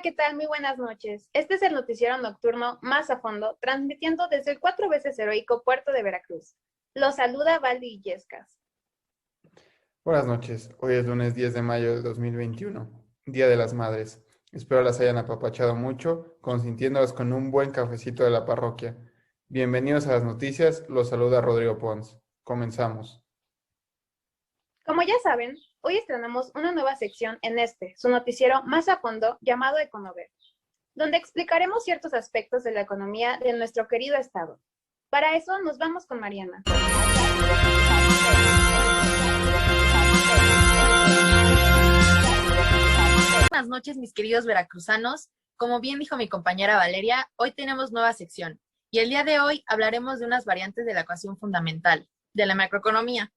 Hola, ¿qué tal? Muy buenas noches. Este es el noticiero nocturno Más a Fondo, transmitiendo desde el 4 veces heroico puerto de Veracruz. Los saluda Valdi Illescas. Buenas noches, hoy es lunes 10 de mayo de 2021, Día de las Madres. Espero las hayan apapachado mucho, consintiéndolas con un buen cafecito de la parroquia. Bienvenidos a las noticias, los saluda Rodrigo Pons. Comenzamos. Como ya saben, hoy estrenamos una nueva sección en su noticiero Más a Fondo llamado Econover, donde explicaremos ciertos aspectos de la economía de nuestro querido estado. Para eso nos vamos con Mariana. Buenas noches, mis queridos veracruzanos. Como bien dijo mi compañera Valeria, hoy tenemos nueva sección y el día de hoy hablaremos de unas variantes de la ecuación fundamental, de la macroeconomía,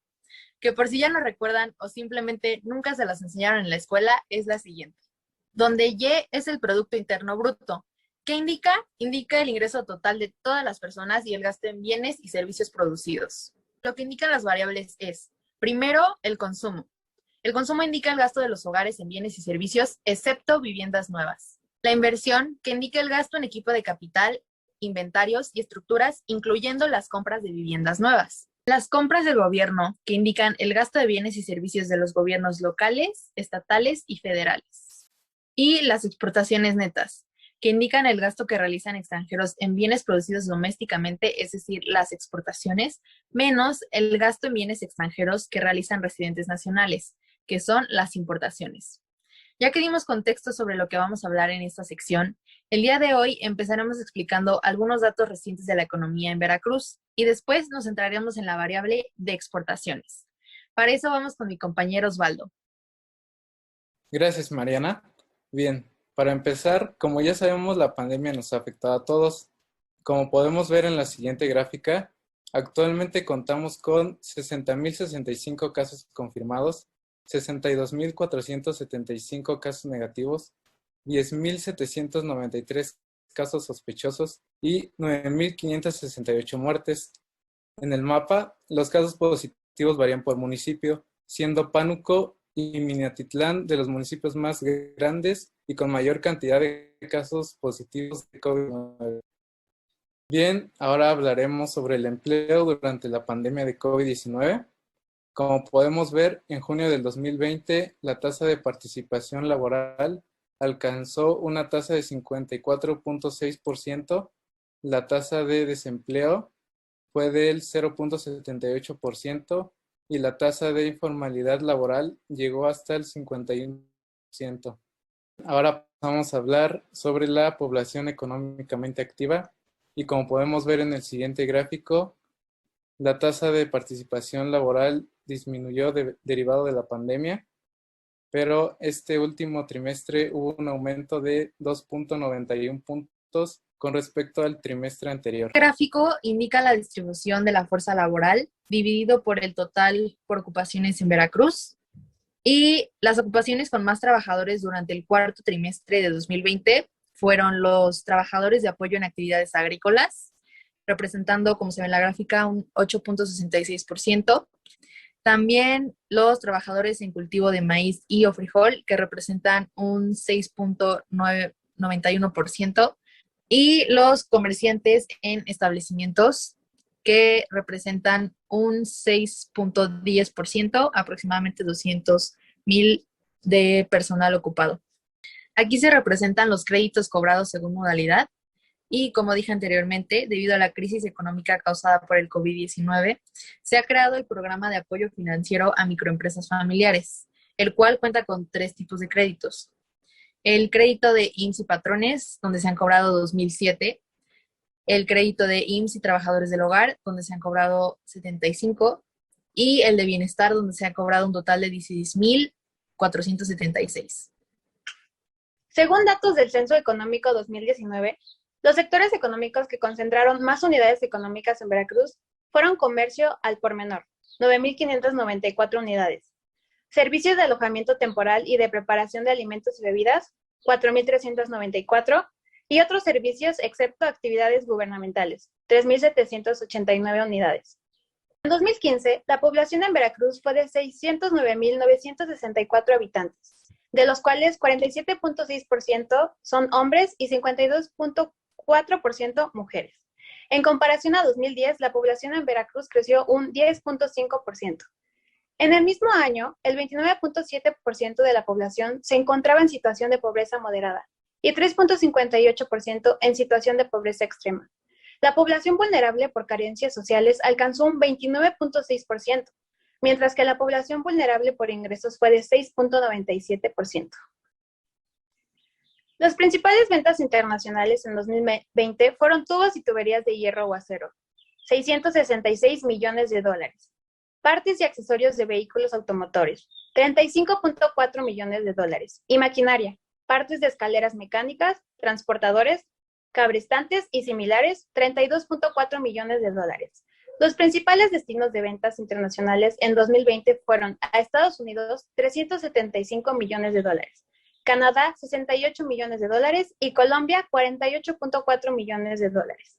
que por si ya no recuerdan o simplemente nunca se las enseñaron en la escuela, es la siguiente, donde Y es el Producto Interno Bruto. ¿Qué indica? Indica el ingreso total de todas las personas y el gasto en bienes y servicios producidos. Lo que indican las variables es, primero, el consumo. El consumo indica el gasto de los hogares en bienes y servicios, excepto viviendas nuevas. La inversión, que indica el gasto en equipo de capital, inventarios y estructuras, incluyendo las compras de viviendas nuevas. Las compras del gobierno, que indican el gasto de bienes y servicios de los gobiernos locales, estatales y federales. Y las exportaciones netas, que indican el gasto que realizan extranjeros en bienes producidos domésticamente, es decir, las exportaciones, menos el gasto en bienes extranjeros que realizan residentes nacionales, que son las importaciones. Ya que dimos contexto sobre lo que vamos a hablar en esta sección, el día de hoy empezaremos explicando algunos datos recientes de la economía en Veracruz y después nos centraremos en la variable de exportaciones. Para eso vamos con mi compañero Osvaldo. Gracias, Mariana. Bien, para empezar, como ya sabemos, la pandemia nos ha afectado a todos. Como podemos ver en la siguiente gráfica, actualmente contamos con 60.065 casos confirmados, 62.475 casos negativos, 10.793 casos sospechosos y 9.568 muertes. En el mapa, los casos positivos varían por municipio, siendo Pánuco y Minatitlán de los municipios más grandes y con mayor cantidad de casos positivos de COVID-19. Bien, ahora hablaremos sobre el empleo durante la pandemia de COVID-19. Como podemos ver, en junio del 2020, la tasa de participación laboral alcanzó una tasa de 54.6%, la tasa de desempleo fue del 0.78% y la tasa de informalidad laboral llegó hasta el 51%. Ahora vamos a hablar sobre la población económicamente activa y como podemos ver en el siguiente gráfico, la tasa de participación laboral disminuyó derivado de la pandemia, pero este último trimestre hubo un aumento de 2.91 puntos con respecto al trimestre anterior. El gráfico indica la distribución de la fuerza laboral dividido por el total por ocupaciones en Veracruz y las ocupaciones con más trabajadores durante el cuarto trimestre de 2020 fueron los trabajadores de apoyo en actividades agrícolas, representando, como se ve en la gráfica, un 8.66%. También los trabajadores en cultivo de maíz y o frijol, que representan un 6.91%, y los comerciantes en establecimientos, que representan un 6.10%, aproximadamente 200,000 de personal ocupado. Aquí se representan los créditos cobrados según modalidad y, como dije anteriormente, debido a la crisis económica causada por el COVID-19, se ha creado el programa de apoyo financiero a microempresas familiares, el cual cuenta con 3 tipos de créditos. El crédito de IMSS y patrones, donde se han cobrado 2,007. El crédito de IMSS y trabajadores del hogar, donde se han cobrado 75. Y el de bienestar, donde se ha cobrado un total de 16,476. Según datos del Censo Económico 2019, los sectores económicos que concentraron más unidades económicas en Veracruz fueron comercio al por menor, 9.594 unidades, servicios de alojamiento temporal y de preparación de alimentos y bebidas, 4.394, y otros servicios excepto actividades gubernamentales, 3.789 unidades. En 2015, la población en Veracruz fue de 609.964 habitantes, de los cuales 47.6% son hombres y 52.4% mujeres. En comparación a 2010, la población en Veracruz creció un 10.5%. En el mismo año, el 29.7% de la población se encontraba en situación de pobreza moderada y 3.58% en situación de pobreza extrema. La población vulnerable por carencias sociales alcanzó un 29.6%, mientras que la población vulnerable por ingresos fue de 6.97%. Las principales ventas internacionales en 2020 fueron tubos y tuberías de hierro o acero, 666 millones de dólares. Partes y accesorios de vehículos automotores, 35.4 millones de dólares. Y maquinaria, partes de escaleras mecánicas, transportadores, cabrestantes y similares, 32.4 millones de dólares. Los principales destinos de ventas internacionales en 2020 fueron a Estados Unidos, 375 millones de dólares. Canadá, 68 millones de dólares y Colombia, 48.4 millones de dólares.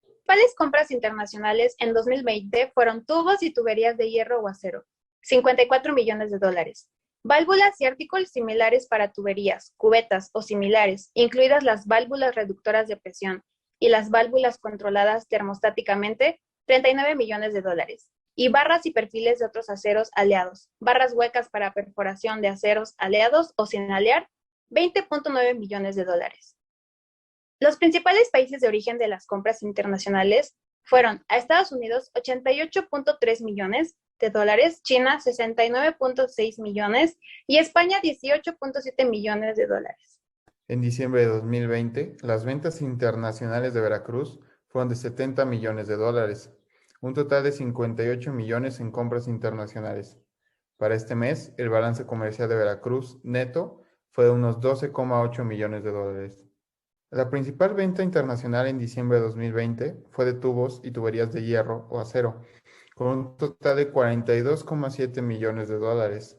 Principales compras internacionales en 2020 fueron tubos y tuberías de hierro o acero, 54 millones de dólares. Válvulas y artículos similares para tuberías, cubetas o similares, incluidas las válvulas reductoras de presión y las válvulas controladas termostáticamente, 39 millones de dólares. Y barras y perfiles de otros aceros aleados, barras huecas para perforación de aceros aleados o sin alear, 20.9 millones de dólares. Los principales países de origen de las compras internacionales fueron a Estados Unidos, 88.3 millones de dólares, China, 69.6 millones y España, 18.7 millones de dólares. En diciembre de 2020, las ventas internacionales de Veracruz fueron de 70 millones de dólares, un total de 58 millones en compras internacionales. Para este mes, el balance comercial de Veracruz neto fue de unos 12,8 millones de dólares. La principal venta internacional en diciembre de 2020 fue de tubos y tuberías de hierro o acero, con un total de 42,7 millones de dólares.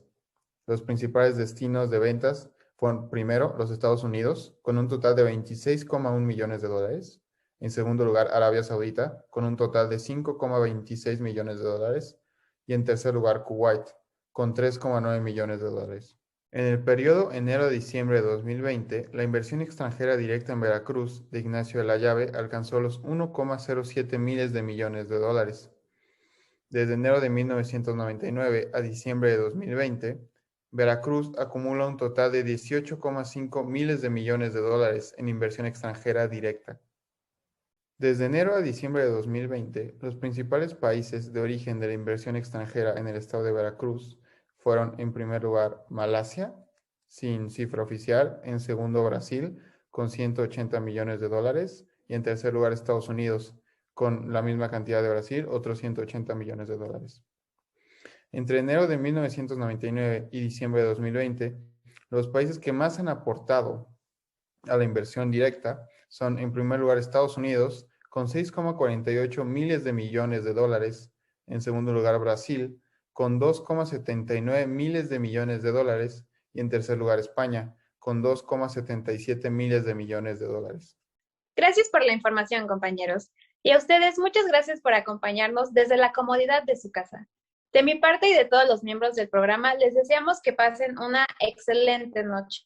Los principales destinos de ventas fueron, primero, los Estados Unidos, con un total de 26,1 millones de dólares. En segundo lugar, Arabia Saudita, con un total de 5,26 millones de dólares. Y en tercer lugar, Kuwait, con 3,9 millones de dólares. En el periodo enero-diciembre de 2020, la inversión extranjera directa en Veracruz de Ignacio de la Llave alcanzó los 1,07 miles de millones de dólares. Desde enero de 1999 a diciembre de 2020, Veracruz acumula un total de 18,5 miles de millones de dólares en inversión extranjera directa. Desde enero a diciembre de 2020, los principales países de origen de la inversión extranjera en el estado de Veracruz fueron, en primer lugar, Malasia, sin cifra oficial; en segundo, Brasil, con 180 millones de dólares; y en tercer lugar, Estados Unidos, con la misma cantidad de Brasil, otros 180 millones de dólares. Entre enero de 1999 y diciembre de 2020, los países que más han aportado a la inversión directa son, en primer lugar, Estados Unidos, con 6,48 miles de millones de dólares; en segundo lugar, Brasil, con 2,79 miles de millones de dólares; y en tercer lugar, España, con 2,77 miles de millones de dólares. Gracias por la información, compañeros. Y a ustedes, muchas gracias por acompañarnos desde la comodidad de su casa. De mi parte y de todos los miembros del programa, les deseamos que pasen una excelente noche.